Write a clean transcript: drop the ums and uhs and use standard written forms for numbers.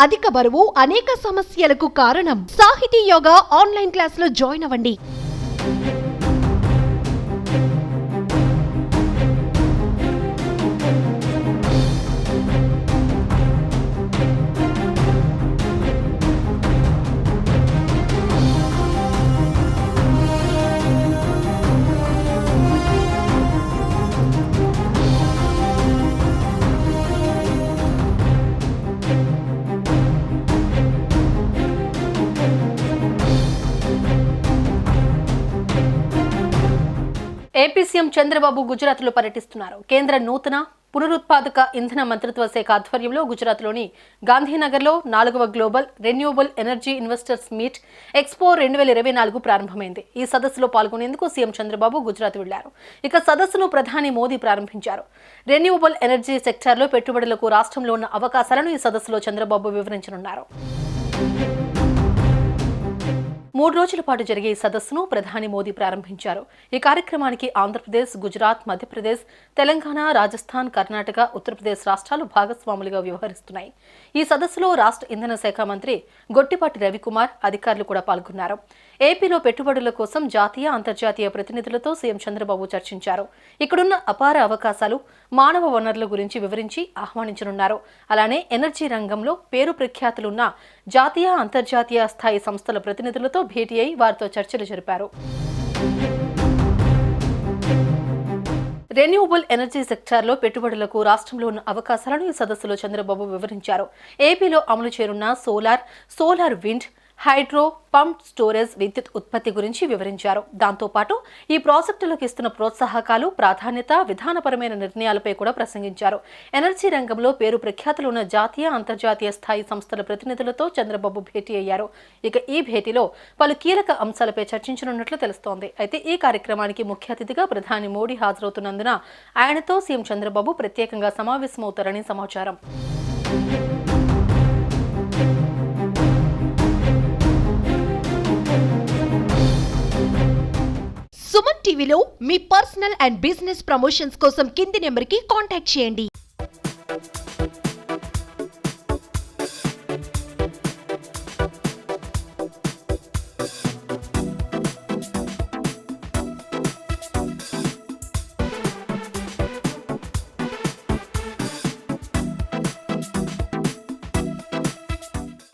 అధిక బరువు అనేక సమస్యలకు కారణం. సాహితీ యోగా ఆన్లైన్ క్లాసులో జాయిన్ అవ్వండి. ఏపీ సీఎం చంద్రబాబు గుజరాత్లో పర్యటిస్తున్నారు. కేంద్ర నూతన పునరుత్పాదక ఇంధన మంత్రిత్వ శాఖ ఆధ్వర్యంలో గుజరాత్లోని గాంధీనగర్లో 4వ global renewable energy investors meet expo 2024 ప్రారంభమైంది. ఈ సదస్సులో పాల్గొనేందుకు సీఎం చంద్రబాబు గుజరాత్ వెళ్లారు. ఇక సదస్సును ప్రధాని మోదీ ప్రారంభించారు. రెన్యూవబుల్ ఎనర్జీ సెక్టార్లో పెట్టుబడులకు రాష్ట్రంలో ఉన్న అవకాశాలను ఈ సదస్సులో చంద్రబాబు వివరించనున్నారు. 3 రోజుల పాటు జరిగే ఈ సదస్సును ప్రధాని మోదీ ప్రారంభించారు. ఈ కార్యక్రమానికి ఆంధ్రప్రదేశ్, గుజరాత్, మధ్యప్రదేశ్, తెలంగాణ, రాజస్థాన్, కర్ణాటక, ఉత్తరప్రదేశ్ రాష్ట్రాలు భాగస్వాములుగా వ్యవహరిస్తున్నాయి. ఈ సదస్సులో రాష్ట్ర ఇంధన శాఖ మంత్రి గొట్టిపాటి రవికుమార్, అధికారులు కూడా పాల్గొన్నారు. ఏపీలో పెట్టుబడుల కోసం జాతీయ, అంతర్జాతీయ ప్రతినిధులతో సీఎం చంద్రబాబు చర్చించారు. ఇక్కడున్న అపార అవకాశాలు, మానవ వనరుల గురించి వివరించి ఆహ్వానించనున్నారు. అలానే ఎనర్జీ రంగంలో పేరు ప్రఖ్యాతులున్న జాతీయ, అంతర్జాతీయ స్థాయి సంస్థల ప్రతినిధులతో భేటీ అయి వారితో చర్చలు జరిపారు. రెన్యూవబుల్ ఎనర్జీ సెక్టార్లో పెట్టుబడులకు రాష్ట్రంలో ఉన్న అవకాశాలను ఈ సదస్సులో చంద్రబాబు వివరించారు. ఏపీలో అమలు చేరున్న solar wind, hydro pump storage విద్యుత్ ఉత్పత్తి గురించి వివరించారు. దాంతోపాటు ఈ ప్రాజెక్టులకు ఇస్తున్న ప్రోత్సాహకాలు, ప్రాధాన్యత, విధానపరమైన నిర్ణయాలపై కూడా ప్రసంగించారు. ఎనర్జీ రంగంలో పేరు ప్రఖ్యాతులు ఉన్న జాతీయ, అంతర్జాతీయ స్థాయి సంస్థల ప్రతినిధులతో చంద్రబాబు భేటీ అయ్యారు. ఇక ఈ భేటీలో పలు కీలక అంశాలపై చర్చించనున్నట్లు తెలుస్తోంది. అయితే ఈ కార్యక్రమానికి ముఖ్య అతిథిగా ప్రధాని మోడీ హాజరవుతున్నందున ఆయనతో సీఎం చంద్రబాబు ప్రత్యేకంగా సమావేశమవుతారని సమాచారం. సుమన్ టీవీలో మీ పర్సనల్ అండ్ బిజినెస్ ప్రమోషన్స్ కోసం కింది నెంబర్కి కాంటాక్ట్ చేయండి.